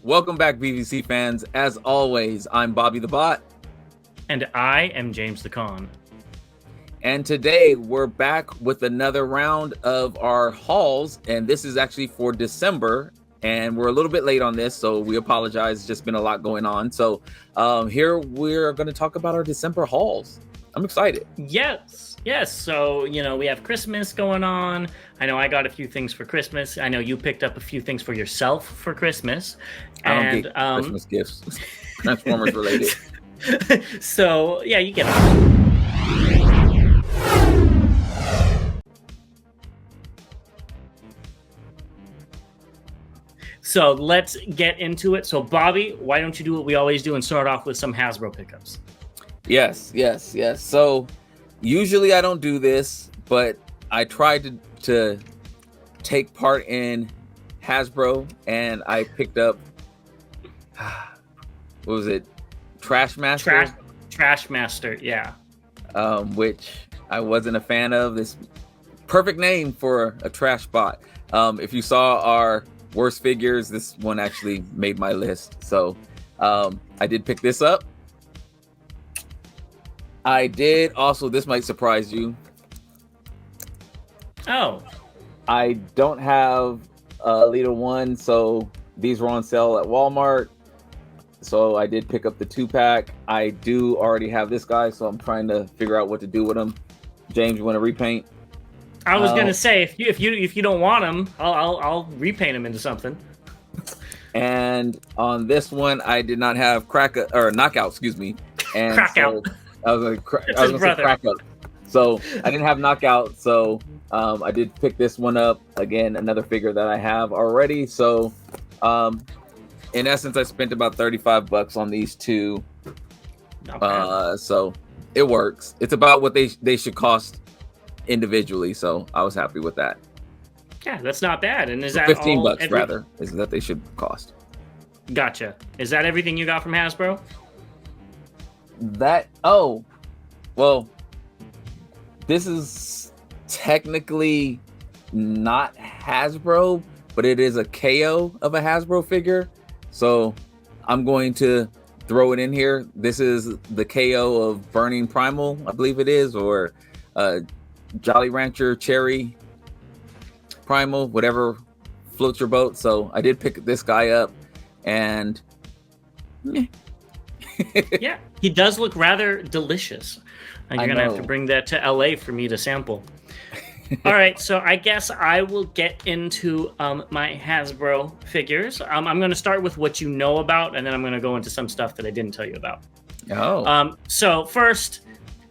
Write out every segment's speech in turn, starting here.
Welcome back, BVC fans. As always, I'm Bobby the Bot. And I am James the Con. And today we're back with another round of our hauls. And this is actually for December. And we're a little bit late on this, so we apologize. It's just been a lot going on. So here we're going to talk about our December hauls. I'm excited. Yes. So, we have Christmas going on. I know I got a few things for Christmas. I know you picked up a few things for yourself for Christmas. I don't get Christmas gifts. Transformers related. So, yeah, you get it. So let's get into it. So, Bobby, why don't you do what we always do and start off with some Hasbro pickups? Yes. So usually I don't do this, but I tried to take part in Hasbro, and I picked up, what was it? Trash Master? Trash Master, yeah. Which I wasn't a fan of. This perfect name for a trash bot. If you saw our worst figures, this one actually made my list. So I did pick this up. I did also, this might surprise you. Oh. I don't have Lita 1, so these were on sale at Walmart. So I did pick up the 2-pack. I do already have this guy, so I'm trying to figure out what to do with him. James, you want to repaint? I was gonna say if you don't want him, I'll repaint him into something. And on this one, I did not have knockout. Excuse me. And Crackout. So I was gonna say crack up. So I didn't have knockout. So I did pick this one up again, another figure that I have already. So in essence, I spent about $35 on these two. So it works. It's about what they should cost individually. So I was happy with that. Yeah, that's not bad. And is that $15 rather? Is that they should cost? Gotcha. Is that everything you got from Hasbro? This is technically not Hasbro, but it is a KO of a Hasbro figure. So I'm going to throw it in here. This is the KO of Burning Primal, I believe it is, or Jolly Rancher Cherry Primal, whatever floats your boat. So I did pick this guy up, and yeah, he does look rather delicious. You're going to have to bring that to LA for me to sample. All right, so I guess I will get into my Hasbro figures. I'm going to start with what you know about, and then I'm going to go into some stuff that I didn't tell you about. So first,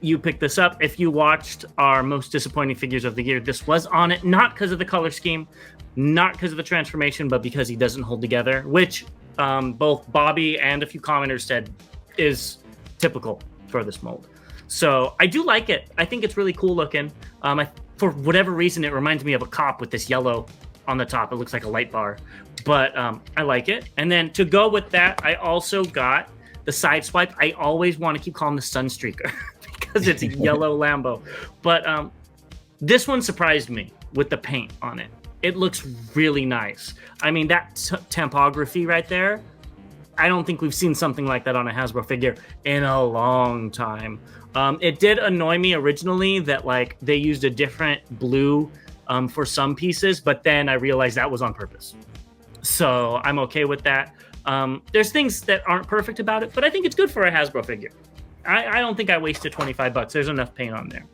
you picked this up. If you watched our most disappointing figures of the year, this was on it, not because of the color scheme, not because of the transformation, but because he doesn't hold together, which both Bobby and a few commenters said is typical for this mold. So I do like it. I think it's really cool looking. For whatever reason, it reminds me of a cop with this yellow on the top. It looks like a light bar, but I like it. And then to go with that, I also got the side swipe. I always want to keep calling the Sunstreaker because it's a yellow Lambo. But this one surprised me with the paint on it. It looks really nice. I mean, that typography right there, I don't think we've seen something like that on a Hasbro figure in a long time. It did annoy me originally that they used a different blue for some pieces, but then I realized that was on purpose. So I'm okay with that. There's things that aren't perfect about it, but I think it's good for a Hasbro figure. I don't think I wasted $25. There's enough paint on there.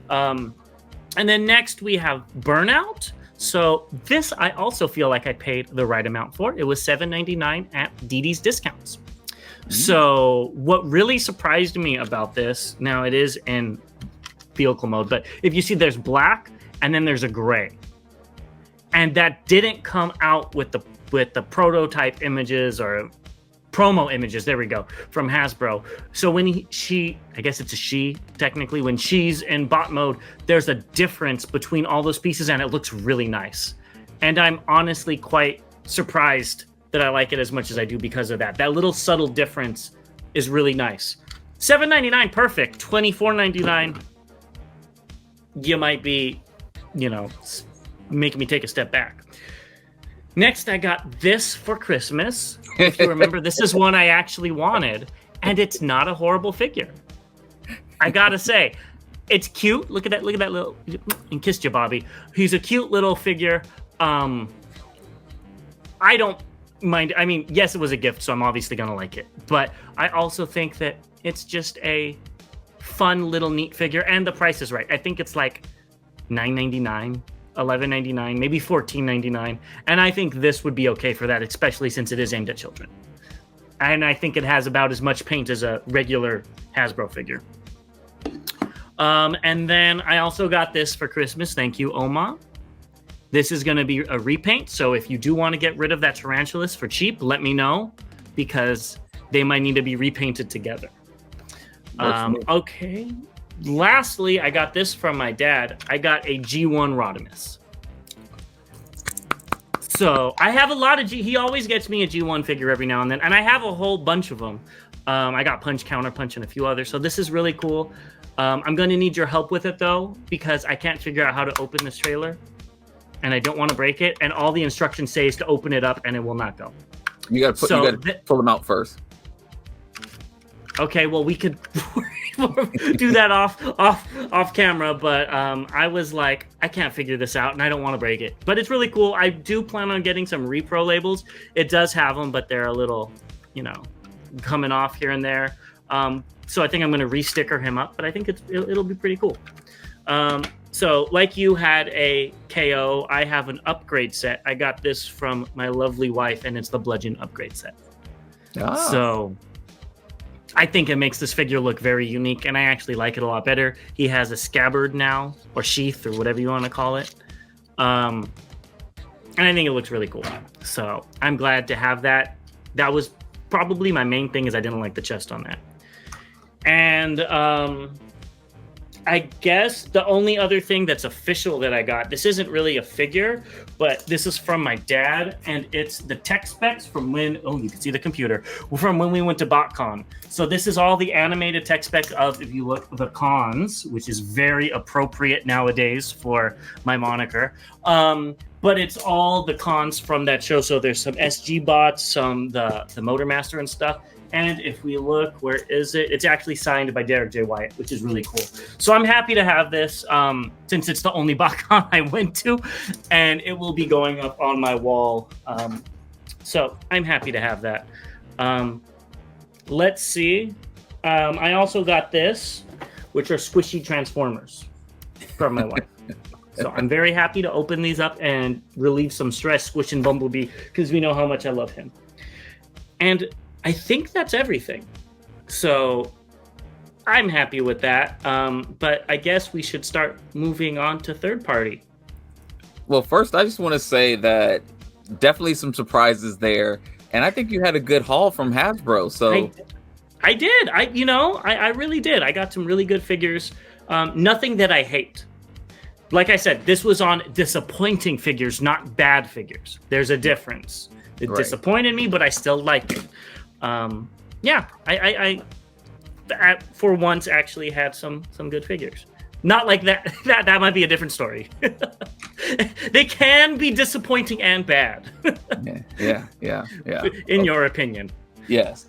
And then next we have Burnout. So this I also feel like I paid the right amount for. It was $7.99 at DD's discounts. So what really surprised me about this, now it is in vehicle mode, but if you see there's black and then there's a gray. And that didn't come out with the prototype images or promo images, there we go, from Hasbro. So when I guess it's a she, technically, when she's in bot mode, there's a difference between all those pieces and it looks really nice. And I'm honestly quite surprised that I like it as much as I do because of that. That little subtle difference is really nice. $7.99, perfect. $24.99, you might be, making me take a step back. Next, I got this for Christmas. If you remember, this is one I actually wanted, and it's not a horrible figure. I gotta say, it's cute. Look at that little, and kissed you, Bobby. He's a cute little figure. I don't mind. I mean, yes, it was a gift, so I'm obviously gonna like it. But I also think that it's just a fun little neat figure, and the price is right. I think it's like $9.99. $11.99, maybe $14.99, and I think this would be okay for that, especially since it is aimed at children. And I think it has about as much paint as a regular Hasbro figure. And then I also got this for Christmas. Thank you, Oma. This is going to be a repaint, so if you do want to get rid of that Tarantulas for cheap, let me know, because they might need to be repainted together. Okay. Lastly, I got this from my dad. I got a G1 Rodimus. So I have a lot of he always gets me a G1 figure every now and then, and I have a whole bunch of them. I got Punch, Counter Punch, and a few others. So this is really cool. I'm going to need your help with it, though, because I can't figure out how to open this trailer, and I don't want to break it. And all the instructions say is to open it up, and it will not go. You got to pull them out first. Okay, well, we could do that off camera, but I was like, I can't figure this out, and I don't want to break it. But it's really cool. I do plan on getting some repro labels. It does have them, but they're a little, coming off here and there. So I think I'm going to re-sticker him up, but I think it'll be pretty cool. So like you had a KO, I have an upgrade set. I got this from my lovely wife, and it's the Bludgeon upgrade set. So I think it makes this figure look very unique, and I actually like it a lot better. He has a scabbard now, or sheath, or whatever you want to call it. And I think it looks really cool. So I'm glad to have that. That was probably my main thing, is I didn't like the chest on that. And I guess the only other thing that's official that I got, this isn't really a figure, but this is from my dad, and it's the tech specs from when, you can see the computer, from when we went to BotCon. So this is all the animated tech specs of, if you look, the cons, which is very appropriate nowadays for my moniker. But it's all the cons from that show. So there's some SG bots, some the Motormaster and stuff. And if we look, where is it? It's actually signed by Derek J. Wyatt, which is really cool. So I'm happy to have this, since it's the only BotCon I went to, and it will be going up on my wall. So I'm happy to have that. Let's see. I also got this, which are squishy Transformers from my wife. So I'm very happy to open these up and relieve some stress squishing Bumblebee, because we know how much I love him. And I think that's everything. So I'm happy with that. But I guess we should start moving on to third party. Well, first, I just want to say that definitely some surprises there. And I think you had a good haul from Hasbro. So I did. I really did. I got some really good figures. Nothing that I hate. Like I said, this was on disappointing figures, not bad figures. There's a difference. It disappointed me, but I still liked it. I for once actually had some good figures. Not like that. That might be a different story. They can be disappointing and bad. Yeah. In your opinion. Yes.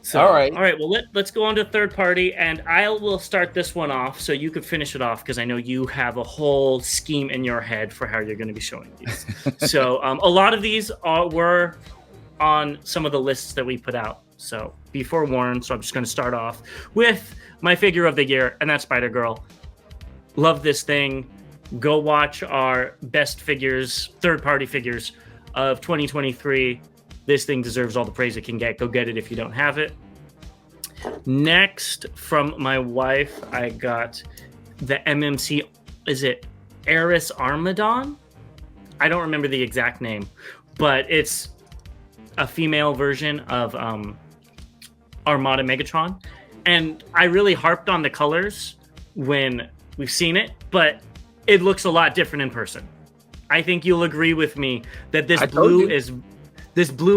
So, all right. Well, let's go on to third party, and I will start this one off so you can finish it off, because I know you have a whole scheme in your head for how you're going to be showing these. So a lot of these were on some of the lists that we put out. So be forewarned. So I'm just going to start off with my figure of the year, and that's Spider-Girl. Love this thing. Go watch our best figures, third-party figures of 2023. This thing deserves all the praise it can get. Go get it if you don't have it. Next, from my wife, I got the MMC. Is it Eris Armadon? I don't remember the exact name, but it's a female version of Armada Megatron. And I really harped on the colors when we've seen it, but it looks a lot different in person. I think you'll agree with me that this blue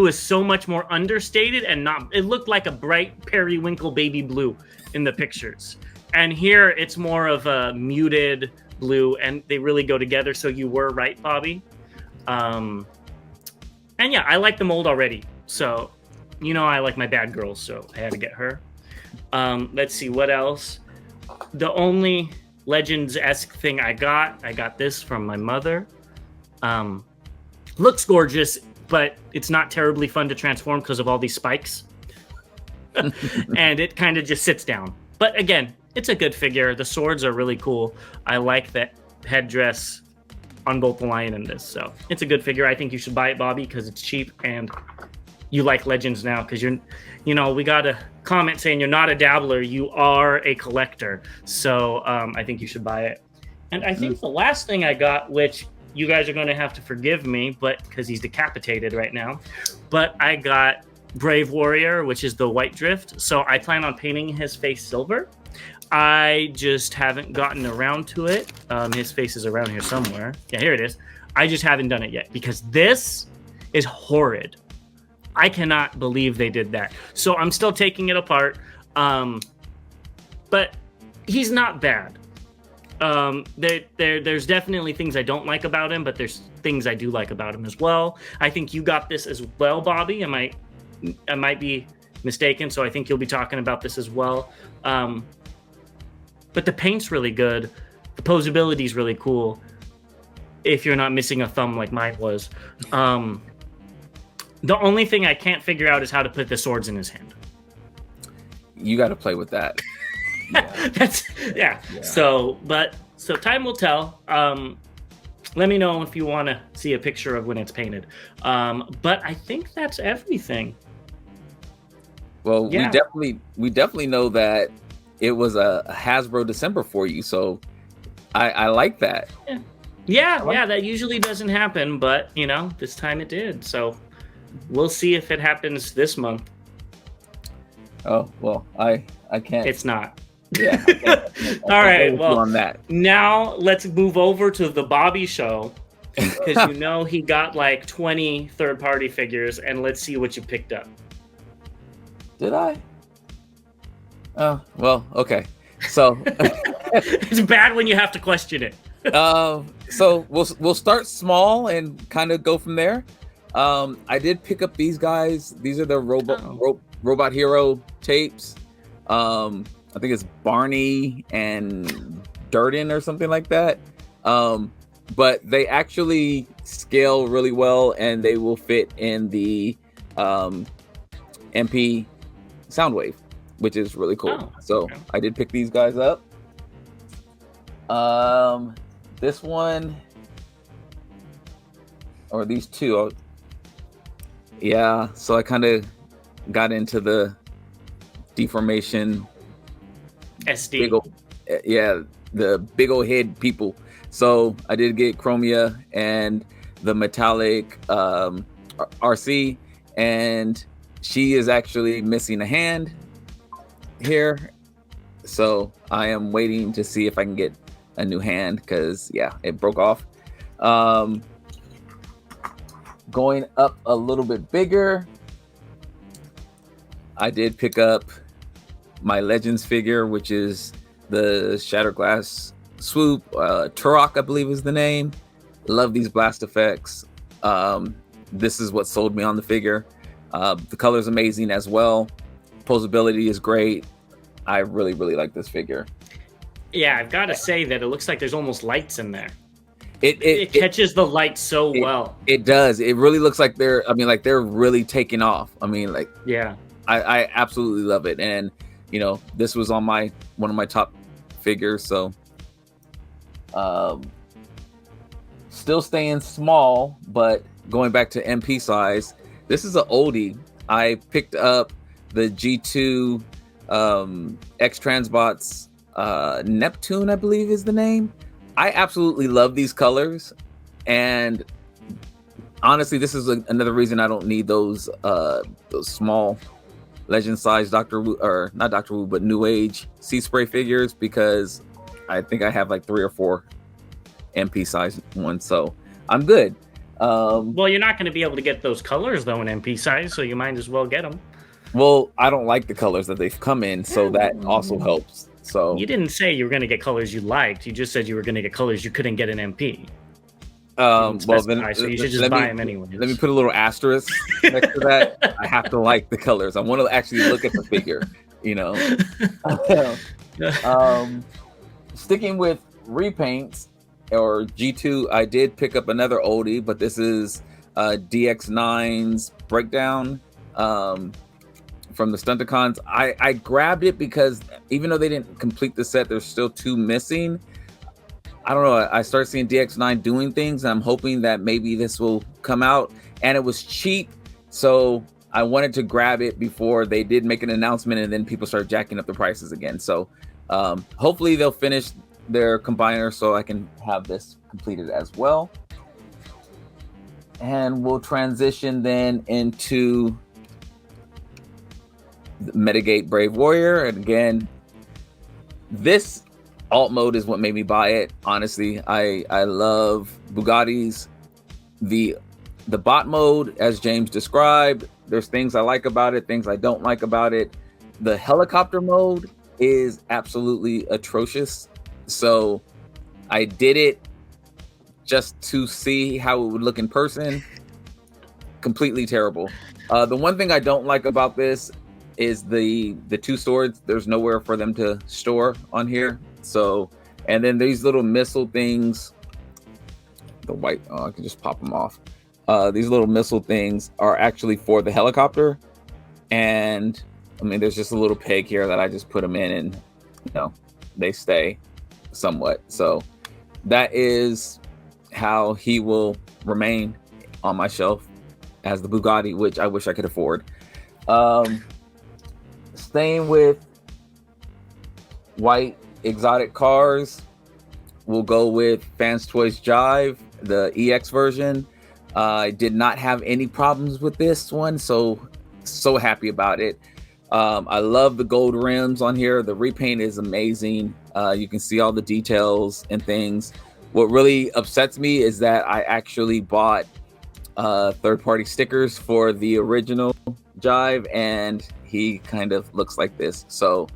is so much more understated, and it looked like a bright periwinkle baby blue in the pictures. And here it's more of a muted blue, and they really go together. So you were right, Bobby. And yeah, I like the mold already. So, I like my bad girls, so I had to get her. Let's see what else. The only Legends-esque thing I got this from my mother. Looks gorgeous, but it's not terribly fun to transform because of all these spikes. And it kind of just sits down. But again, it's a good figure. The swords are really cool. I like that headdress on both the lion and this. So it's a good figure. I think you should buy it, Bobby, because it's cheap and you like Legends now because we got a comment saying you're not a dabbler, you are a collector. So I think you should buy it. And I think the last thing I got, which you guys are going to have to forgive me, but because he's decapitated right now, but I got Brave Warrior, which is the white drift. So I plan on painting his face silver. I just haven't gotten around to it. His face is around here somewhere. Yeah, here it is. I just haven't done it yet because this is horrid. I cannot believe they did that. So I'm still taking it apart. But he's not bad. There's definitely things I don't like about him, but there's things I do like about him as well. I think you got this as well, Bobby. I might be mistaken, so I think you'll be talking about this as well. But the paint's really good. The posability is really cool. If you're not missing a thumb like mine was. The only thing I can't figure out is how to put the swords in his hand. You got to play with that. Yeah. So time will tell. Let me know if you want to see a picture of when it's painted. But I think that's everything. Well, yeah. we definitely know that it was a Hasbro December for you, so I like that. Yeah, that usually doesn't happen, but this time it did. So we'll see if it happens this month. Oh well, I can't. It's not. Yeah. All right. Well, on that. Now let's move over to the Bobby show because he got like 20 third-party figures, and let's see what you picked up. Did I? Oh well, okay. So it's bad when you have to question it. So we'll start small and kind of go from there. I did pick up these guys. These are the Robot Hero tapes. I think it's Barney and Durden or something like that. But they actually scale really well, and they will fit in the MP Soundwave, which is really cool. So I did pick these guys up. This one or these two. Yeah, so I kind of got into the deformation SD. The big old head people. So I did get Chromia and the metallic RC, and she is actually missing a hand here. So I am waiting to see if I can get a new hand because it broke off. Going up a little bit bigger, I did pick up my Legends figure, which is the Shatterglass Swoop. Turok, I believe is the name. Love these blast effects. This is what sold me on the figure. The color is amazing as well. Posability is great. I really, really like this figure. Yeah, I've got to say that it looks like there's almost lights in there. It catches the light so well. It does. It really looks like they're really taking off. Yeah. I absolutely love it. And this was on one of my top figures, so still staying small, but going back to MP size. This is an oldie. I picked up the G2 X Transbots Neptune, I believe is the name. I absolutely love these colors, and honestly, this is another reason I don't need those small Legend size Doctor Wu, or not Doctor Wu, but New Age Sea Spray figures, because I think I have like 3 or 4 MP size ones, so I'm good. Well, you're not going to be able to get those colors though in MP size, so you might as well get them. Well, I don't like the colors that they've come in, so that also helps. So you didn't say you were going to get colors you liked. You just said you were going to get colors you couldn't get in MP. You didn't specify, so you should just buy them anyways. Let me put a little asterisk next to that. I have to like the colors. I want to actually look at the figure, you know. Sticking with repaints or G2, I did pick up another oldie, but this is DX9's Breakdown from the Stunticons. I grabbed it because even though they didn't complete the set, there's still 2 missing. I don't know. I started seeing DX9 doing things, and I'm hoping that maybe this will come out. And it was cheap, so I wanted to grab it before they did make an announcement, and then people started jacking up the prices again. So hopefully they'll finish their combiner so I can have this completed as well. And we'll transition then into Metagate Brave Warrior. And again, this alt mode is what made me buy it. Honestly, I love Bugattis. The bot mode, as James described, there's things I like about it, things I don't like about it. The helicopter mode is absolutely atrocious. So I did it just to see how it would look in person. Completely terrible. The one thing I don't like about this is the 2 swords. There's nowhere for them to store on here. So, and then these little missile things, the white, I can just pop them off. These little missile things are actually for the helicopter. And I mean, there's just a little peg here that I just put them in, and you know, they stay somewhat. So that is how he will remain on my shelf as the Bugatti, which I wish I could afford. Staying with white exotic cars, we'll go with Fans Toys Jive, the EX version. I did not have any problems with this one, so happy about it. I love the gold rims on here. The repaint is amazing. You can see all the details and things. What really upsets me is that I actually bought third-party stickers for the original Jive, and he kind of looks like this. So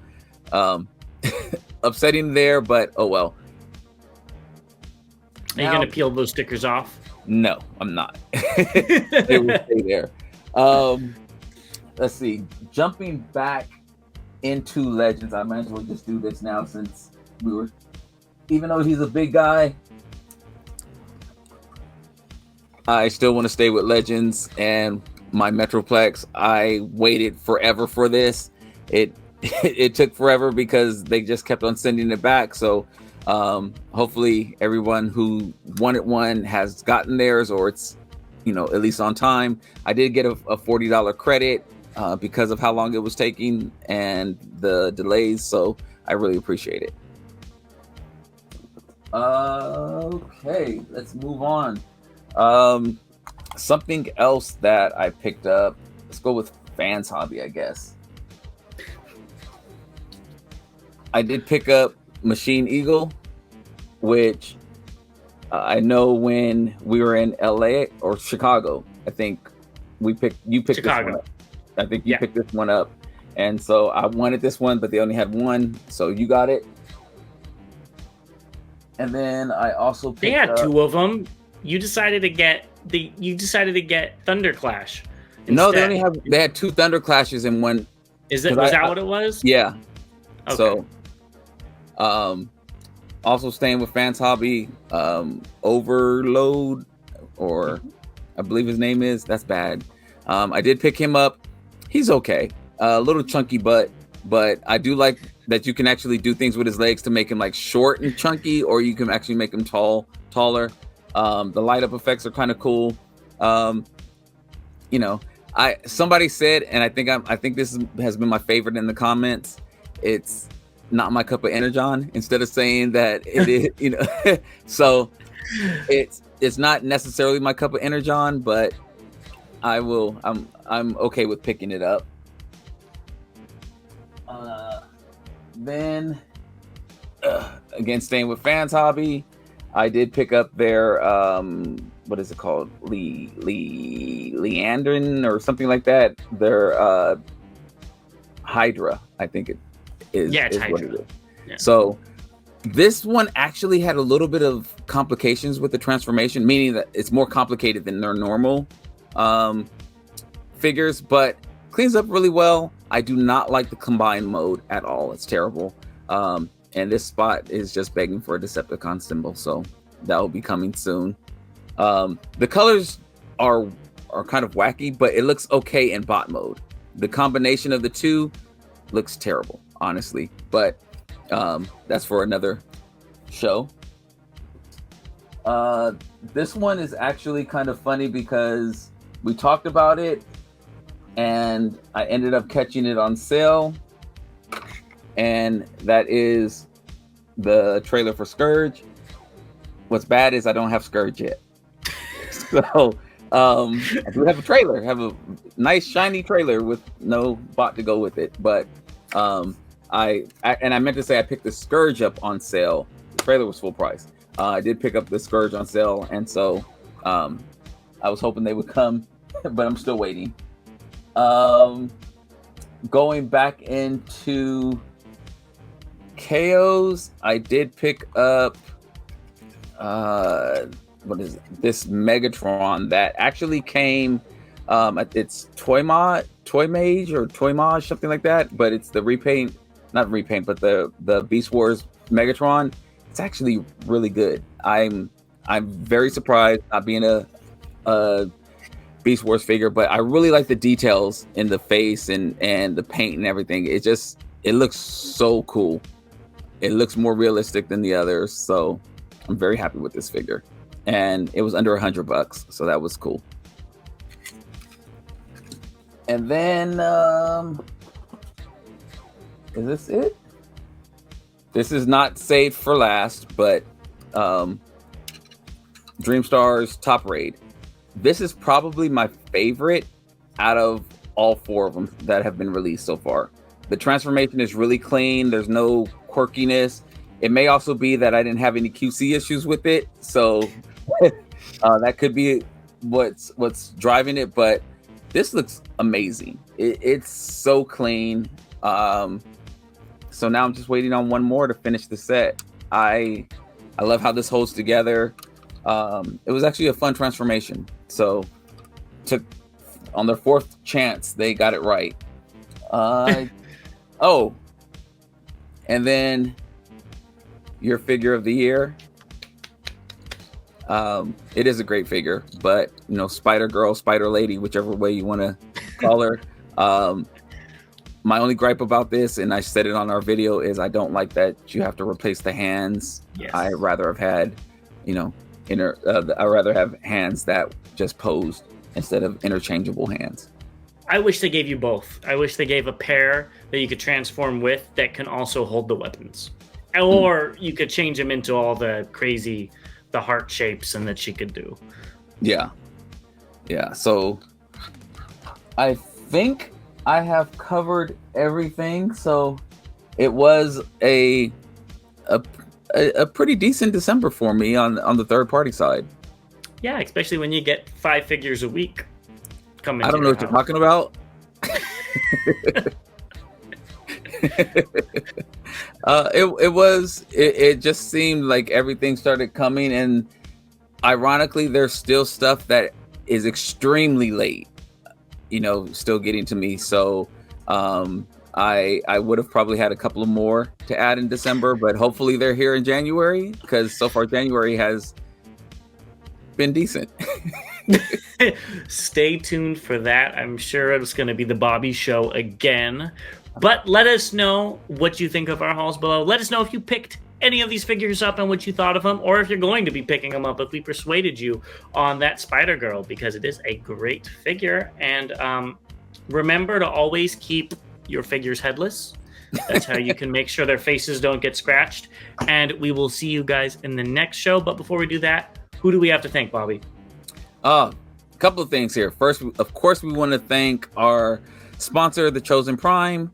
upsetting there, but oh well. Are you gonna peel those stickers off? No, I'm not. They will stay there. Let's see. Jumping back into Legends, I might as well just do this now since we were, even though he's a big guy, I still want to stay with Legends and my Metroplex. I waited forever for this. It took forever because they just kept on sending it back. So hopefully everyone who wanted one has gotten theirs, or it's, you know, at least on time. I did get a $40 credit because of how long it was taking and the delays. So I really appreciate it. Okay, let's move on. Something else that I picked up. Let's go with Fans Hobby, I guess. I did pick up Machine Eagle, which I know when we were in LA or Chicago, I think you picked Chicago. This one up. I think you picked this one up. And so I wanted this one, but they only had one, so you got it. And then I also picked They had two of them. You decided to get Thunder Clash instead. No, they had two Thunder Clashes in one. Was that what it was? Yeah. Okay. So also staying with Fans Hobby, Overload, or I believe his name is, that's bad. I did pick him up. He's okay. A little chunky butt, but I do like that you can actually do things with his legs to make him like short and chunky, or you can actually make him taller. The light up effects are kind of cool. You know, somebody said, and I think this has been my favorite in the comments. It's not my cup of Energon, instead of saying that it is, you know. So it's not necessarily my cup of Energon, but I'm okay with picking it up. Then again, staying with Fans Hobby, I did pick up their what is it called, Leandrin or something like that. Their Hydra, I think it is. Yeah, it's is Hydra. what it is. Yeah. So This one actually had a little bit of complications with the transformation, meaning that it's more complicated than their normal figures, but cleans up really well. I do not like the combined mode at all. It's terrible. And this spot is just begging for a Decepticon symbol, so that will be coming soon. The colors are kind of wacky, but it looks okay in bot mode. The combination of the two looks terrible, honestly, but that's for another show. This one is actually kind of funny because we talked about it and I ended up catching it on sale, and that is the trailer for Scourge. What's bad is I don't have Scourge yet. So I do have a trailer, have a nice shiny trailer with no bot to go with it, but I meant to say I picked the Scourge up on sale. The trailer was full price. I did pick up the Scourge on sale, and so I was hoping they would come, but I'm still waiting. Going back into KOs, I did pick up what is it? This Megatron that actually came. It's Toy Mage or Toy Mage, something like that. But it's the not repaint, but the Beast Wars Megatron. It's actually really good. I'm very surprised not being a Beast Wars figure, but I really like the details in the face and the paint and everything. It looks so cool. It looks more realistic than the others, so I'm very happy with this figure. And it was under $100, so that was cool. And then is this it? This is not saved for last, but Dreamstar's Top Raid. This is probably my favorite out of all four of them that have been released so far. The transformation is really clean. There's no quirkiness. It may also be that I didn't have any QC issues with it, so that could be what's driving it. But this looks amazing. It's so clean. So now I'm just waiting on one more to finish the set. I love how this holds together. It was actually a fun transformation. So took on their fourth chance, they got it right. Oh, and then your figure of the year. It is a great figure, but Spider Girl, Spider Lady, whichever way you want to call her. My only gripe about this, and I said it on our video, is I don't like that you have to replace the hands. Yes. I rather have had, I rather have hands that just posed instead of interchangeable hands. I wish they gave you both. I wish they gave a pair that you could transform with that can also hold the weapons. Or you could change them into all the crazy, the heart shapes and that she could do. Yeah. So I think I have covered everything. So it was a pretty decent December for me on the third party side. Yeah, especially when you get 5 figures a week coming. I don't know what you're talking about. It just seemed like everything started coming, and ironically there's still stuff that is extremely late, still getting to me. So I would have probably had a couple of more to add in December, but hopefully they're here in January, because so far January has been decent. Stay tuned for that. I'm sure it's going to be the Bobby Show again. But let us know what you think of our hauls below. Let us know if you picked any of these figures up and what you thought of them, or if you're going to be picking them up, if we persuaded you on that Spider-Girl, because it is a great figure. And remember to always keep your figures headless. That's how you can make sure their faces don't get scratched. And we will see you guys in the next show. But before we do that, who do we have to thank, Bobby? A couple of things here. First, of course, we want to thank our sponsor, The Chosen Prime,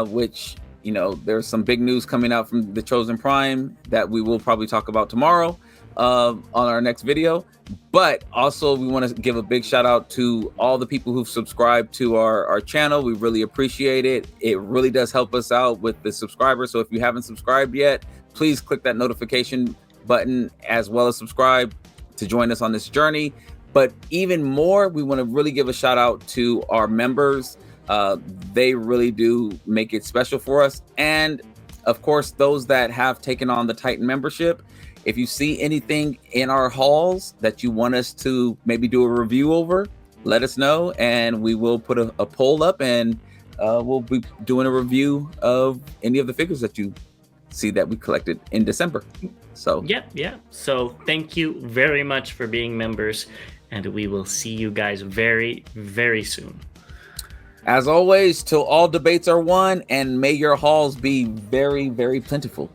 which, there's some big news coming out from The Chosen Prime that we will probably talk about tomorrow. on our next video. But also, we want to give a big shout out to all the people who've subscribed to our channel. We really appreciate it. It really does help us out with the subscribers. So if you haven't subscribed yet, please click that notification button as well as subscribe to join us on this journey. But even more, we want to really give a shout out to our members. They really do make it special for us. And of course, those that have taken on the Titan membership. If you see anything in our hauls that you want us to maybe do a review over, let us know, and we will put a poll up, and we'll be doing a review of any of the figures that you see that we collected in December. So yeah. So thank you very much for being members, and we will see you guys very, very soon. As always, till all debates are won, and may your hauls be very, very plentiful.